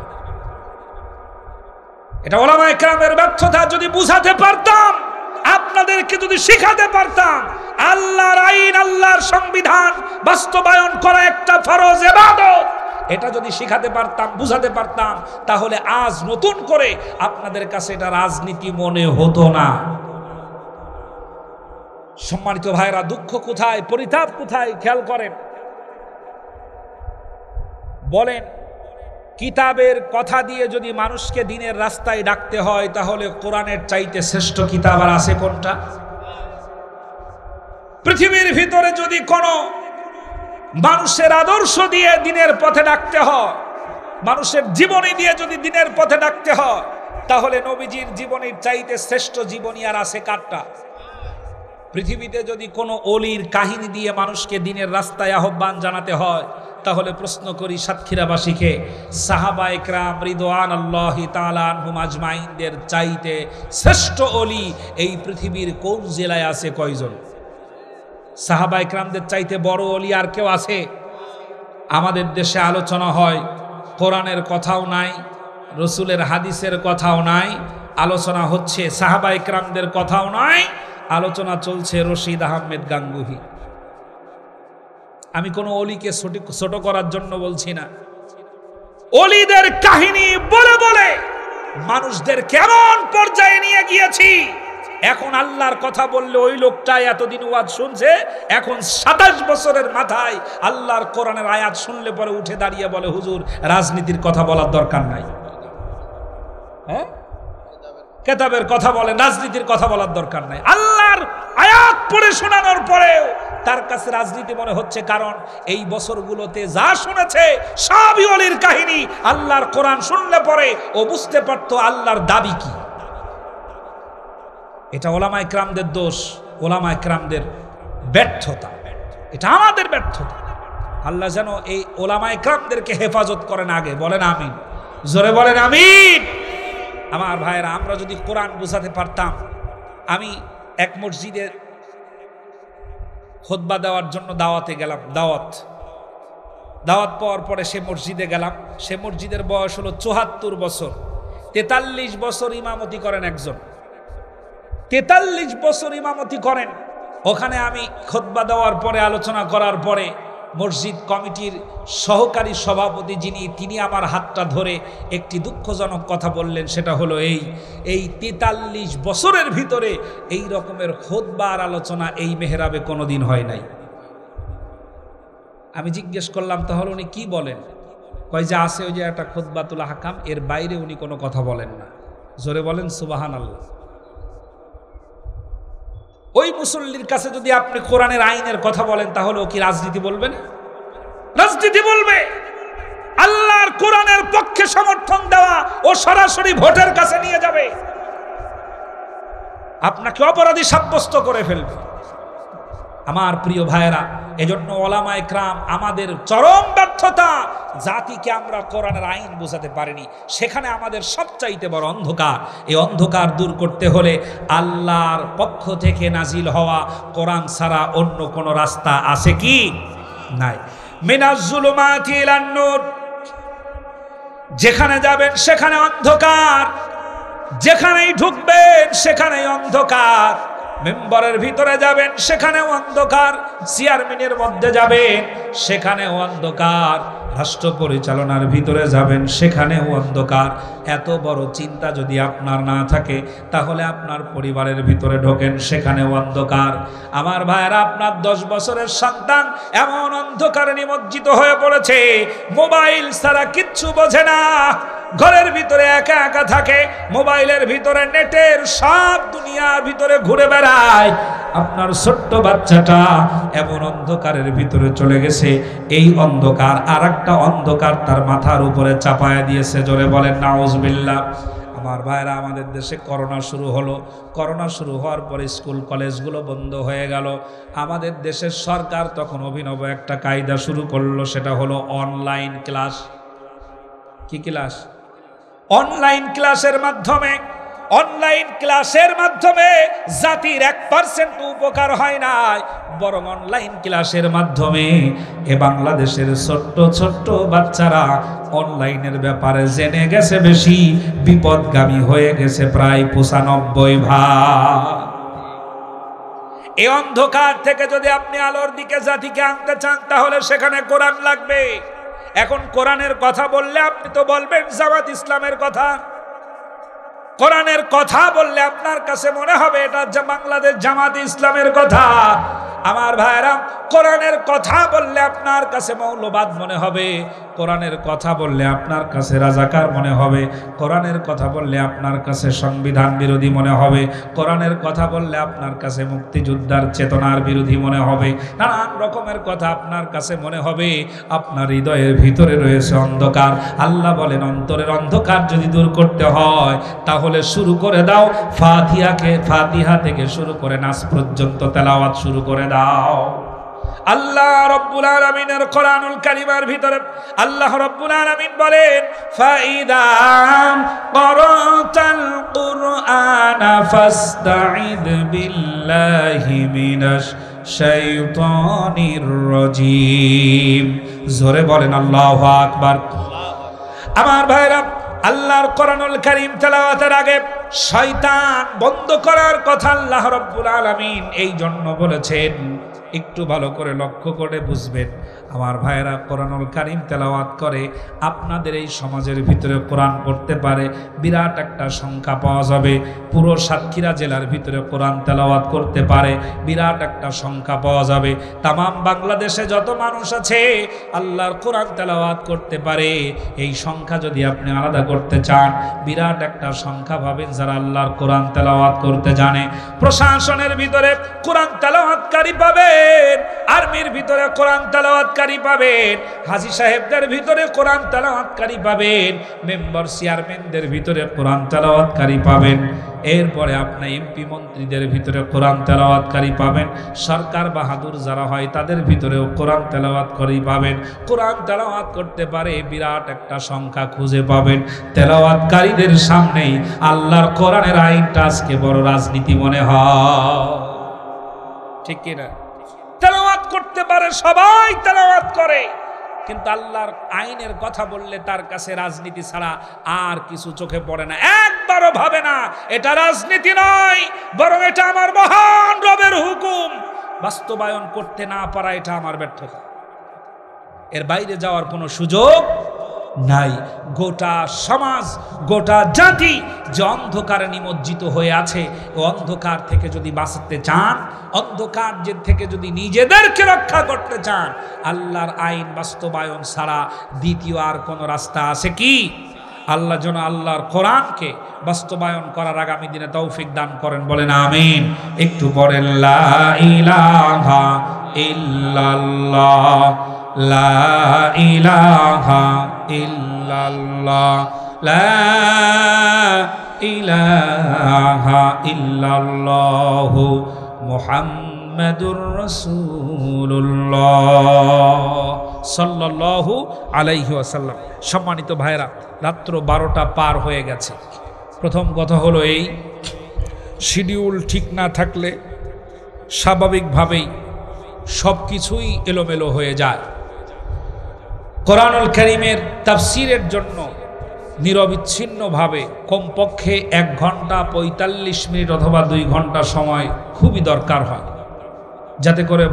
এটা ওলামা ইকরামের ব্যর্থতা। যদি বুঝাতে পারতাম, আপনাদেরকে যদি শিখাতে পারতাম আল্লাহর আইন, আল্লাহর সংবিধান বাস্তবায়ন করা একটা ফরজ ইবাদত, এটা যদি শিখাতে পারতাম, বুঝাতে পারতাম, তাহলে আজ নতুন করে আপনাদের কাছে এটা রাজনীতি মনে হতো না। সম্মানিত ভাইরা, দুঃখ কোথায়, পরিতাপ কোথায় খেয়াল করেন। বলেন, কিতাবের কথা দিয়ে যদি মানুষকে দিনের রাস্তায় ডাকতে হয়, তাহলে কোরআনের চাইতে শ্রেষ্ঠ কিতাব আর আছে কোনটা? পৃথিবীর ভিতরে যদি কোনো মানুষের আদর্শ দিয়ে দিনের পথে ডাকতে হয়, মানুষের জীবনী দিয়ে যদি দিনের পথে ডাকতে হয়, তাহলে নবীজির জীবনীর চাইতে শ্রেষ্ঠ জীবনী আর আছে কারটা? পৃথিবীতে যদি কোনো অলির কাহিনী দিয়ে মানুষকে দিনের রাস্তায় আহ্বান জানাতে হয়, তাহলে প্রশ্ন করি সাতক্ষীরাবাসীকে, সাহাবা ইকরাম রিদওয়ানুল্লাহি তাআলা আনহুম আজমাইনদের চাইতে শ্রেষ্ঠ অলি এই পৃথিবীর কোন জেলায় আছে? কয়জন? সাহাবা ইকরামদের চাইতে বড় অলি আর কেউ আছে? আমাদের দেশে আলোচনা হয়, কোরআনের কথাও নাই, রসুলের হাদিসের কথাও নাই, আলোচনা হচ্ছে সাহাবা ইকরামদের কথাও নাই, আলোচনা চলছে রশিদ আহমেদ গাঙ্গুহি। আমি কোনো অলিকে ছোট করার জন্য বলছি না, অলিদের কাহিনী বলে বলে মানুষদের কেমন পর্যায়ে নিয়ে গিয়েছি। এখন আল্লাহর কথা বললে ওই লোকটা এতদিন ওয়াজ শুনছে, এখন 27 বছরের মাথায় আল্লাহর কোরআনের আয়াত শুনলে পরে উঠে দাঁড়িয়ে বলে হুজুর রাজনীতির কথা বলার দরকার নাই। হ্যাঁ, কিতাবের কথা বলেন, রাজনীতির কথা বলার দরকার নাই। আল্লাহর আয়াত পড়ে শোনানোর পরেও তার কাছে রাজনীতি মনে হচ্ছে, কারণ এই বছরগুলোতে যা শুনেছে সবই ওলির কাহিনী। আল্লাহর কোরআন শুনলে পরে ও বুঝতে পারতো আল্লাহর দাবি কি। এটা ওলামা ইকরামদের দোষ, ওলামা ইকরামদের ব্যর্থতা, এটা আমাদের ব্যর্থতা। আল্লাহ যেন এই ওলামা ইকরামদেরকে হেফাজত করেন। আগে বলেন আমিন, জোরে বলেন আমিন। আমার ভাইয়েরা, আমরা যদি কোরআন বুঝাতে পারতাম। আমি এক মসজিদে খুতবা দেওয়ার জন্য দাওয়াতে গেলাম, দাওয়াত পাওয়ার পরে সে মসজিদে গেলাম। সে মসজিদের বয়স হলো 74 বছর। 43 বছর ইমামতি করেন একজন, 43 বছর ইমামতি করেন। ওখানে আমি খুতবা দেওয়ার পরে, আলোচনা করার পরে মসজিদ কমিটির সহকারী সভাপতি যিনি, তিনি আমার হাতটা ধরে একটি দুঃখজনক কথা বললেন। সেটা হলো এই 43 বছরের ভিতরে এই রকমের খুতবার আলোচনা এই মেহরাবে কোনোদিন হয় নাই। আমি জিজ্ঞেস করলাম তাহলে উনি কি বলেন? কয় যে আছে ওই যে একটা খুতবাতুল আহকাম, এর বাইরে উনি কোনো কথা বলেন না। জোরে বলেন সুবহানাল্লাহ। ওই মুসল্লির কাছে যদি আপনি কোরআনের আইনের কথা বলেন, তাহলে ও কি রাজনীতি বলবে না? রাজনীতি বলবে। আল্লাহর কোরআনের পক্ষে সমর্থন দেওয়া ও সরাসরি ভোটের কাছে নিয়ে যাবে, আপনাকে অপরাধী সাব্যস্ত করে ফেলবে। আমার প্রিয় ভাইয়েরা, এজন্য ওলামা ইকরাম আমাদের চরম ব্যর্থতা। জাতিকে আমরা কোরআনের আইন বোঝাতে পারিনি, সেখানে আমাদের সবচাইতে বড় অন্ধকার। এই অন্ধকার দূর করতে হলে আল্লাহর পক্ষ থেকে নাজিল হওয়া কোরআন ছাড়া অন্য কোনো রাস্তা আছে কি? নাই। মিনাজ জুলুমাতি ইলান নূর, যেখানে যাবেন সেখানে অন্ধকার, যেখানেই ঢুকবেন সেখানেই অন্ধকার। মেম্বারের ভিতরে যাবেন, সেখানেও অন্ধকার। চেয়ারম্যানের মধ্যে যাবেন, সেখানেও অন্ধকার। রাষ্ট্র পরিচালনার ভিতরে যাবেন, সেখানেও অন্ধকার। এত বড় চিন্তা যদি আপনার না থাকে, তাহলে আপনার পরিবারের ভিতরে ঢোকেন, সেখানেও অন্ধকার। আমার ভাইয়েরা, আপনার 10 বছরের সন্তান এমন অন্ধকারে নিমজ্জিত হয়ে পড়েছে, মোবাইল ছাড়া কিচ্ছু বোঝে না। ঘরের ভিতরে একা একা থাকে, মোবাইলের ভিতরে নেটের সব দুনিয়ার ভিতরে ঘুরে বেড়ায়। আপনার ছোট্ট বাচ্চাটা এমন অন্ধকারের ভিতরে চলে গেছে, এই অন্ধকার আর একটা অন্ধকার তার মাথার উপরে চাপায়া দিয়েছে। জোরে বলেন নাউজুবিল্লাহ। আমার ভাইরা, আমাদের দেশে করোনা শুরু হলো। করোনা শুরু হওয়ার পরে স্কুল কলেজগুলো বন্ধ হয়ে গেল। আমাদের দেশের সরকার তখন অভিনব একটা কায়দা শুরু করলো, সেটা হলো অনলাইন ক্লাস। কি ক্লাস? অনলাইন ক্লাসের মাধ্যমে জাতির 1% উপকার হয় নাই, বরং অনলাইন ক্লাসের মাধ্যমে বাংলাদেশের ছোট্ট ছোট্ট বাচ্চারা অনলাইনের ব্যাপারে জেনে গেছে বেশি, বিপদগামী হয়ে গেছে প্রায় 95%। এই অন্ধকার থেকে যদি আপনি আলোর দিকে জাতিকে আনতে চান, তাহলে সেখানে কোরআন লাগবে। এখন কোরআনের কথা বললে আপনি তো বলবেন জামাত ইসলামের কথা। কোরআনের কথা বললে আপনার কাছে মনে হবে এটা বাংলাদেশ জামাত ইসলামের কথা। আমার ভাইরা, কোরআনের কথা বললে আপনার কাছে মৌলবাদ মনে হবে, কোরআনের কথা বললে আপনার কাছে রাজাকার মনে হবে, কোরআনের কথা বললে আপনার কাছে সংবিধান বিরোধী মনে হবে, কোরআনের কথা বললে আপনার কাছে মুক্তিযোদ্ধার চেতনার বিরোধী মনে হবে, নানান রকমের কথা আপনার কাছে মনে হবে। আপনার হৃদয়ের ভিতরে রয়েছে অন্ধকার। আল্লাহ বলেন, অন্তরের অন্ধকার যদি দূর করতে হয়, তাহলে শুরু করে দাও ফাতিহা থেকে শুরু করে নাস পর্যন্ত তেলাওয়াত শুরু করে দাও। আল্লাহ রাব্বুল আলামিনের কোরআনুল কারীমের ভিতরে আল্লাহ রাব্বুল আলামিন বলেন, ফাইদা ক্বারাতাল কুরআনা ফাসতাঈদ বিল্লাহি মিনাশ শাইতানির রাজীম। জোরে বলেন আল্লাহু আকবার। আমার ভাইরা, আল্লাহর কোরআনুল কারীম তেলাওয়াতের আগে শয়তান বন্ধ করার কথা আল্লাহ রাব্বুল আলামিন এই জন্য বলেছেন। একটু ভালো করে লক্ষ্য করে বুঝবেন। আমার ভাইয়েরা, কোরআনুল কারীম তেলাওয়াত করে আপনাদের এই সমাজের ভিতরে কোরআন পড়তে পারে বিরাট একটা সংখ্যা পাওয়া যাবে। পুরো সাতক্ষীরা জেলার ভিতরে কোরআন তেলাওয়াত করতে পারে বিরাট একটা সংখ্যা পাওয়া যাবে। তামাম বাংলাদেশে যত মানুষ আছে আল্লাহর কোরআন তেলাওয়াত করতে পারে, এই সংখ্যা যদি আপনি আলাদা করতে চান, বিরাট একটা সংখ্যা পাবেন যারা আল্লাহর কোরআন তেলাওয়াত করতে জানে। প্রশাসনের ভিতরে কোরআন তেলাওয়াতকারী পাবেন, আর্মির ভিতরে কোরআন তেলাওয়াতকারী পাবেন, হাজী সাহেবদের ভিতরে কোরআন তেলাওয়াতকারী পাবেন, মেম্বার চেয়ারম্যানদের ভিতরে কোরআন তেলাওয়াতকারী পাবেন। এরপরে আপনি এমপি মন্ত্রীদের ভিতরে কোরআন তেলাওয়াতকারী পাবেন। সরকার বাহাদুর যারা হয় তাদের ভিতরেও কোরআন তেলাওয়াতকারী পাবেন। কোরআন তেলাওয়াত করতে পারে বিরাট একটা সংখ্যা খুঁজে পাবেন। তেলাওয়াতকারীদের সামনেই আল্লাহর কোরআনের আইনটা আজকে বড় রাজনীতি মনে হয়, ঠিক কিনা? তেলাওয়াত করতে পারে, সবাই তেলাওয়াত করে, কিন্তু আল্লাহর আইনের কথা বললে তার কাছে রাজনীতি ছাড়া আর কিছু চোখে পড়ে না, একবারও ভাবে না এটা রাজনীতি নয়, বরং এটা আমার মহান রবের হুকুম। বাস্তবায়ন করতে না পারা এটা আমার ব্যর্থতা, এর বাইরে যাওয়ার কোনো সুযোগ নাই। গোটা সমাজ, গোটা জাতি যে অন্ধকারে নিমজ্জিত হয়ে আছে, ও অন্ধকার থেকে যদি বাঁচতে চান, অন্ধকার থেকে যদি নিজেদেরকে রক্ষা করতে চান, আল্লাহর আইন বাস্তবায়ন ছাড়া দ্বিতীয় আর কোনো রাস্তা আছে কি? আল্লাহ যেন আল্লাহর কোরআনকে বাস্তবায়ন করার আগামী দিনে তৌফিক দান করেন, বলেন আমিন। একটু পড়েন লা ইলাহা ইল্লাল্লাহ, লা ইলাহা ইল্লাল্লাহ, লা ইলাহা ইল্লাল্লাহ, মুহাম্মাদুর রাসূলুল্লাহ সাল্লাল্লাহু আলাইহি ওয়াসাল্লাম। সম্মানিত ভাইরা, রাত্র 12টা পার হয়ে গেছে। প্রথম কথা হলো এই, শিডিউল ঠিক না থাকলে স্বাভাবিকভাবেই সব কিছুই এলোমেলো হয়ে যায়। কোরআনুল কারীমের তাফসীরের জন্য নিরবিচ্ছিন্নভাবে কমপক্ষে 1 ঘন্টা 45 মিনিট অথবা 2 ঘন্টা সময় খুবই দরকার হয়, যাতে করে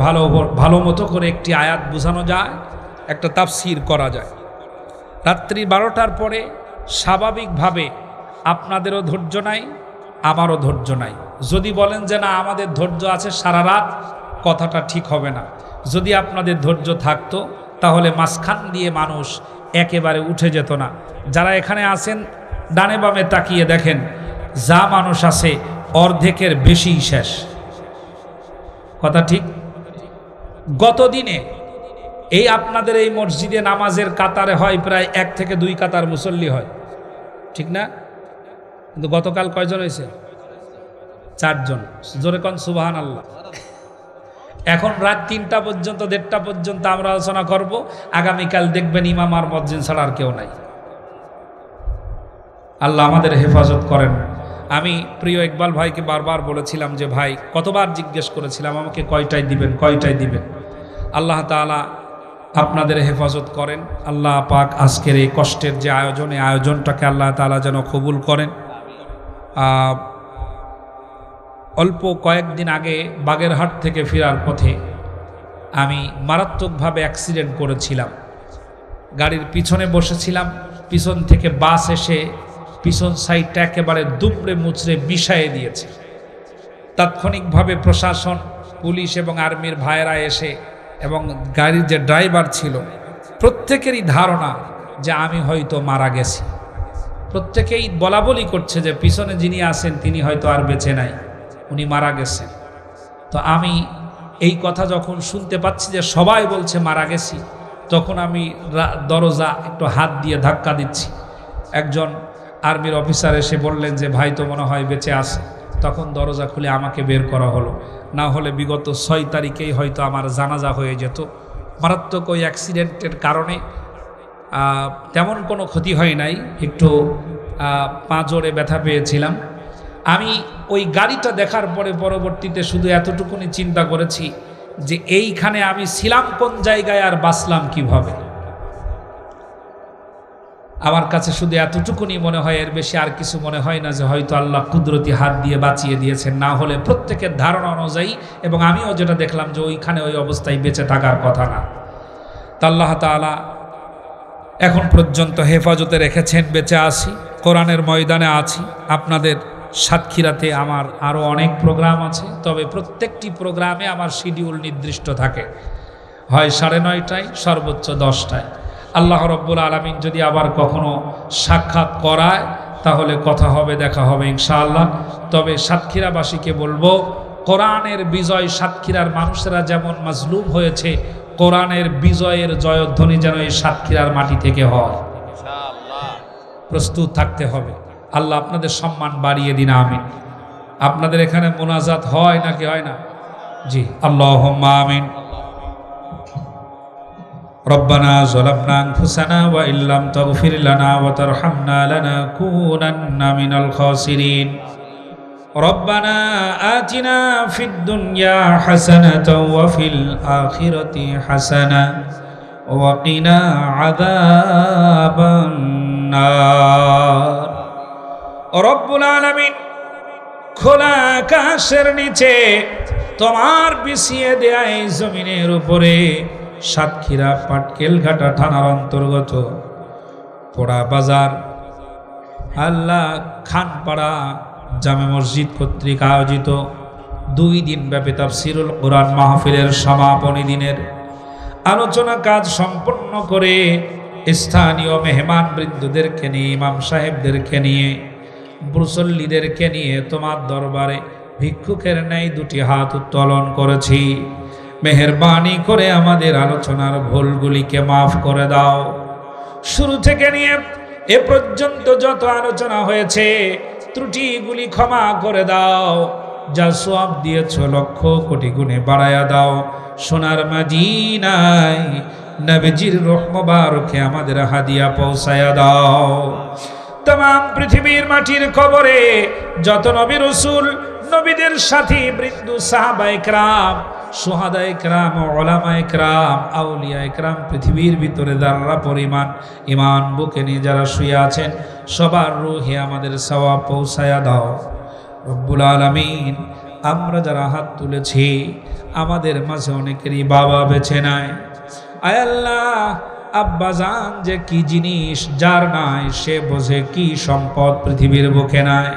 ভালো মতো করে একটি আয়াত বোঝানো যায়, একটা তাফসীর করা যায়। রাত্রি 12টার পরে স্বাভাবিকভাবে আপনাদেরও ধৈর্য নাই, আমারও ধৈর্য নাই। যদি বলেন যে না আমাদের ধৈর্য আছে সারা রাত, কথাটা ঠিক হবে না। যদি আপনাদের ধৈর্য থাকতো তাহলে মাঝখান দিয়ে মানুষ একেবারে উঠে যেত না। যারা এখানে আছেন ডানে বামে তাকিয়ে দেখেন, যা মানুষ আছে অর্ধেকের বেশি শেষ। কথা ঠিক? গত দিনে এই আপনাদের এই মসজিদে নামাজের কাতারে হয় প্রায় 1 থেকে 2 কাতার মুসল্লি হয়, ঠিক না? কিন্তু গতকাল কয়জন হয়েছে? 4 জন। জোরে কোন সুবহানাল্লাহ। এখন রাত 3টা পর্যন্ত 1:30টা পর্যন্ত আমরা আলোচনা করব। আগামীকাল দেখবেন ইমাম আর মুয়াজ্জিন ছাড়া আর কেউ নাই। আল্লাহ আমাদের হেফাজত করেন। আমি প্রিয় ইকবাল ভাইকে বারবার বলেছিলাম যে ভাই, কতবার জিজ্ঞেস করেছিলাম আমাকে কয়টায় দিবেন, কয়টায় দিবেন। আল্লাহ তাআলা আপনাদের হেফাজত করেন। আল্লাহ পাক আজকের এই কষ্টের যে আয়োজন, এই আয়োজনটাকে আল্লাহ তাআলা যেন কবুল করেন। অল্প কয়েকদিন আগে বাগেরহাট থেকে ফেরার পথে আমি মারাত্মকভাবে অ্যাক্সিডেন্ট করেছিলাম। গাড়ির পিছনে বসেছিলাম, পিছন থেকে বাস এসে পিছন সাইডটা একেবারে দুপড়ে মুচড়ে মিশিয়ে দিয়েছে। তাৎক্ষণিকভাবে প্রশাসন, পুলিশ এবং আর্মির ভাইয়েরা এসে এবং গাড়ির যে ড্রাইভার ছিল প্রত্যেকেরই ধারণা যে আমি হয়তো মারা গেছি। প্রত্যেকেই বলাবলি করছে যে পিছনে যিনি আছেন তিনি হয়তো আর বেঁচে নাই, উনি মারা গেছেন। তো আমি এই কথা যখন শুনতে পাচ্ছি যে সবাই বলছে মারা গেছি, তখন আমি দরজা একটু হাত দিয়ে ধাক্কা দিচ্ছি। একজন আর্মির অফিসার এসে বললেন যে ভাই তো মনে হয় বেঁচে আছে। তখন দরজা খুলে আমাকে বের করা হলো। না হলে বিগত 6 তারিখেই হয়তো আমার জানাজা হয়ে যেত। মারাত্মক ওই অ্যাক্সিডেন্টের কারণে তেমন কোনো ক্ষতি হয় নাই, একটু পাঁজরে ব্যথা পেয়েছিলাম। আমি ওই গাড়িটা দেখার পরে পরবর্তীতে শুধু এতটুকুনি চিন্তা করেছি যে এইখানে আমি ছিলাম কোন জায়গায় আর বাঁচলাম কিভাবে। আমার কাছে শুধু এতটুকুনি মনে হয়, এর বেশি আর কিছু মনে হয় না যে হয়তো আল্লাহ কুদরতি হাত দিয়ে বাঁচিয়ে দিয়েছেন। না হলে প্রত্যেকের ধারণা অনুযায়ী, এবং আমিও যেটা দেখলাম যে ওইখানে ওই অবস্থায় বেঁচে থাকার কথা না। তা আল্লাহ তাআলা এখন পর্যন্ত হেফাজতে রেখেছেন, বেঁচে আছি, কোরআনের ময়দানে আছি। আপনাদের সাতক্ষীরাতে আমার আরও অনেক প্রোগ্রাম আছে, তবে প্রত্যেকটি প্রোগ্রামে আমার শিডিউল নির্দিষ্ট থাকে, হয় 9:30টায়, সর্বোচ্চ 10টায়। আল্লাহ রব্বুল আলামিন যদি আবার কখনো সাক্ষাৎ করায় তাহলে কথা হবে, দেখা হবে ইনশাআল্লাহ। তবে সাতক্ষীরাবাসীকে বলবো, কোরআনের বিজয়, সাতক্ষীরার মানুষেরা যেমন মাজলুম হয়েছে, কোরআনের বিজয়ের জয়ধ্বনি যেন এই সাতক্ষীরার মাটি থেকে হয়, প্রস্তুত থাকতে হবে। আল্লাহ আপনাদের সম্মান বাড়িয়ে দিন, আমিন। আপনাদের এখানে মোনাজাত হয় নাকি হয় না? জি, আল্লাহুম্মা আমিন। রব্বানা যালামনা আনফুসানা ওয়া ইল্লাম তাগফির লানা ওয়া তারহামনা লানাকুনান্না মিনাল খাসিরিন। রব্বানা আতিনা ফিদ দুনিয়া হাসানাতাও ওয়া ফিল আখিরাতি হাসানা ওয়া কিনা আযাবান নার। রব্বুল আলামিন, খোলা আকাশের নিচে তোমার বিছিয়ে দেয়া এই জমিনের উপরে সাতক্ষীরা পাটকেলঘাটা থানার অন্তর্গত পোড়া বাজার আল্লাহ খানপাড়া জামে মসজিদ কর্তৃক আয়োজিত 2 দিন ব্যাপী তাফসীরুল কোরআন মাহফিলের সমাপনী দিনের আলোচনা কাজ সম্পন্ন করে স্থানীয় মেহমান বৃন্দদেরকে নিয়ে, ইমাম সাহেবদেরকে নিয়ে, মুসল্লিদেরকে নিয়ে তোমার দরবারে ভিক্ষুকের ন্যায় 2টি হাত উত্তোলন করেছি। মেহেরবানি করে আমাদের আলোচনার ভুলগুলিকে মাফ করে দাও। শুরু থেকে নিয়ে এ পর্যন্ত যত আলোচনা হয়েছে ত্রুটিগুলি ক্ষমা করে দাও। যা সওয়াব দিয়েছ লক্ষ কোটি গুণে বাড়ায়া দাও। সোনার মদিনায় নবীজির রূহ মুবারকে আমাদের হাদিয়া পৌঁছায়া দাও। तमाम पृथिवीर माटिर कबरे যত নবী রাসূল, নবীদের সাথী বৃন্দ, সাহাবায়ে কেরাম সুহাদা ইকরাম, ওলামা ইকরাম, আউলিয়া ইকরাম, পৃথিবীর ভিতরে যারা পরিমাণ ইমান বুকে নিয়ে যারা শুয়ে আছেন সবার রুহে আমাদের সওয়াব পৌঁছায়া দাও রব্বুল আলামিন। আমরা যারা হাত তুলেছি আমাদের মাঝে অনেকেরই বাবা বেঁচে নাই। আয় আল্লাহ, আব্বাজান যে কি জিনিস যার নাই সে বোঝে কি সম্পদ পৃথিবীর বুকে নাই।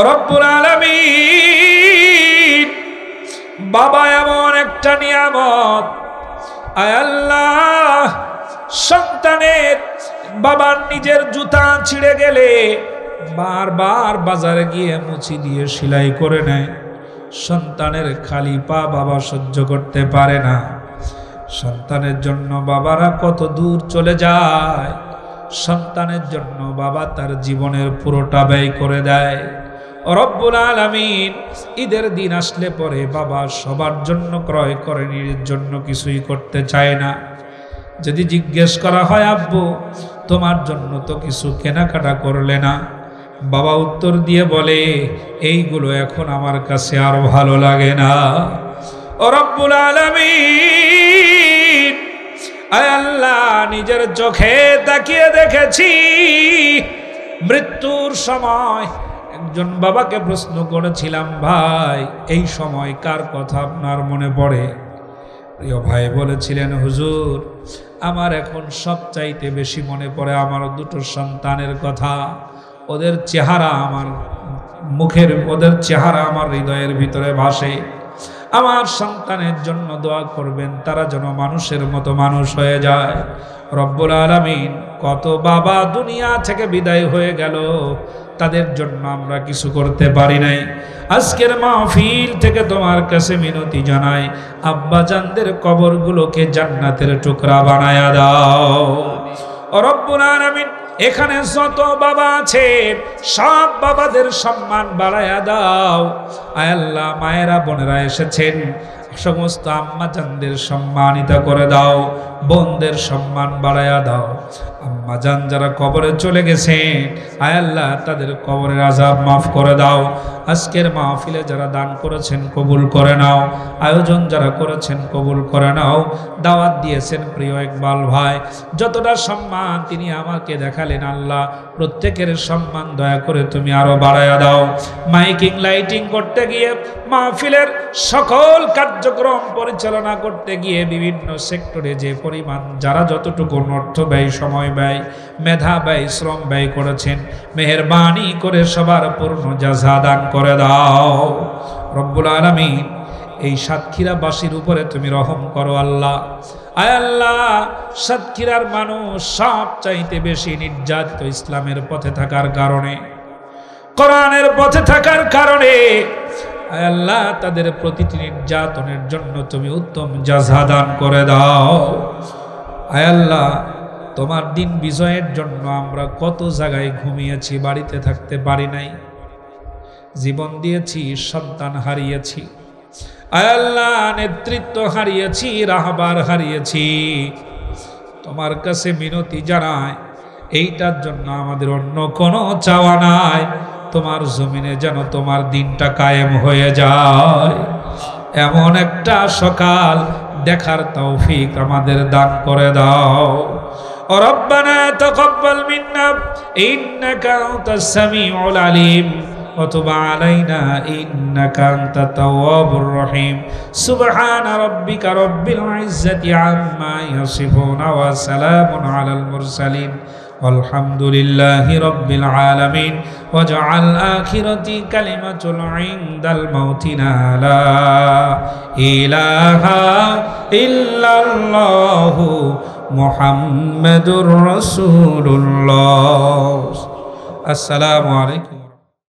রব্বুল আলামিন, বাবা এমন একটা নিয়ামত। আয় আল্লাহ, সন্তানের বাবার নিজের জুতা ছিঁড়ে গেলে বারবার বাজারে গিয়ে মুচি দিয়ে সেলাই করে নেয়। সন্তানের খালি পা বাবা সহ্য করতে পারে না। সন্তানের জন্য বাবারা কত দূর চলে যায়। সন্তানের জন্য বাবা তার জীবনের পুরোটা ব্যয় করে দেয়। রব্বুল আলামিন, ঈদের দিন আসলে পরে বাবা সবার জন্য ক্রয় করে, নিজের জন্য কিছুই করতে চায় না। যদি জিজ্ঞেস করা হয় আব্বু তোমার জন্য তো কিছু কেনাকাটা করলে না, বাবা উত্তর দিয়ে বলে এইগুলো এখন আমার কাছে আর ভালো লাগে না। রব্বুল আলামিন, আয় আল্লাহ, নিজের চোখে তাকিয়ে দেখেছি মৃত্যুর সময় একজন বাবাকে প্রশ্ন করেছিলাম, ভাই এই সময় কার কথা আপনার মনে পড়ে? প্রিয় ভাই বলেছিলেন, হুজুর আমার এখন সবচাইতে বেশি মনে পড়ে আমার দুটো সন্তানের কথা। ওদের চেহারা আমার মুখের, ওদের চেহারা আমার হৃদয়ের ভিতরে ভাসে। আমার সন্তানের জন্য দোয়া করবেন, তারা যেন মানুষের মতো মানুষ হয়ে যায়। রব্বুল আলামিন, কত বাবা দুনিয়া থেকে বিদায় হয়ে গেল, তাদের জন্য আমরা কিছু করতে পারি নাই। আজকের মাহফিল থেকে তোমার কাছে মিনতি জানাই, আব্বাজানদের কবরগুলোকে জান্নাতের টুকরা বানায়া দাও রব্বুল আলামিন। এখানে যত বাবা আছে সব বাবাদের সম্মান বাড়ায়া দাও। আয় আল্লাহ, মায়েরা বোনেরা এসেছেন, সমস্ত আম্মাজানদের সম্মানিত করে দাও, বোনদের সম্মান বাড়ায়া দাও। আম্মাজান যারা কবরে চলে গেছেন, আয় আল্লাহ তাদের কবরের আযাব মাফ করে দাও। আজকের মাহফিলে যারা দান করেছেন কবুল করে নাও, আয়োজন যারা করেছেন কবুল করে নাও। দাওয়াত দিয়েছেন প্রিয় ইকবাল ভাই, যতটা সম্মান তিনি আমাকে দেখালেন আল্লাহ প্রত্যেকের সম্মান দয়া করে তুমি আরো বাড়ায়া দাও। মাইকিং লাইটিং করতে গিয়ে, মাহফিলের সকল কার্যক্রম পরিচালনা করতে গিয়ে বিভিন্ন সেক্টরে যে পরিমাণ যারা যতটুকু অর্থ ব্যয়, সময় ব্যয়, মেধা ব্যয়, শ্রম ব্যয় করেছেন, মেহেরবানি করে সবার পূর্ণ জাযা দান করে দাও রব্বুল আলামিন। এই সাতক্ষীরাবাসীর উপরে তুমি রহম করো আল্লাহ। আয় আল্লাহ, সাতক্ষীরার মানুষ সব চাইতে বেশি নির্যাতিত ইসলামের পথে থাকার কারণে, কোরআনের পথে থাকার কারণে। আয় আল্লাহ, তাদের প্রতিটি নির্যাতনের জন্য তুমি উত্তম জাযা দান করে দাও। আয় আল্লাহ, তোমার দিন বিজয়ের জন্য আমরা কত জায়গায় ঘুমিয়েছি, বাড়িতে থাকতে পারি নাই, জীবন দিয়েছি, সন্তান হারিয়েছি, আয় আল্লাহ নেতৃত্ব হারিয়েছি, রাহবার হারিয়েছি। তোমার কাছে মিনতি জানাই, এইটার জন্য আমাদের অন্য কোনো চাওয়া নাই। তোমার জমিনে যেন তোমার দিনটা কায়েম হয়ে যায়, এমন একটা সকাল দেখার তৌফিক আমাদের দান করে দাও। রব্বানা তাকাব্বাল মিন্না ইন্নাকা আনতাস সামিউল আলিম ওয়া তুব আলাইনা ইন্নাকা আনতাত তাওয়াবুর রহিম। সুবহানা রাব্বিকা রাব্বিল ইজ্জাতি আম্মা ইয়াসিফুন ওয়া সালামুন আলাল মুরসালিন আলহামদুলিল্লাহি রাব্বিল আলামিন। ওয়াজআল আখিরাতি কালিমাতুল ইনদাল মাউতিনা লা ইলাহা ইল্লাল্লাহু মুহাম্মাদুর রাসূলুল্লাহ। আসসালামু আলাইকুম।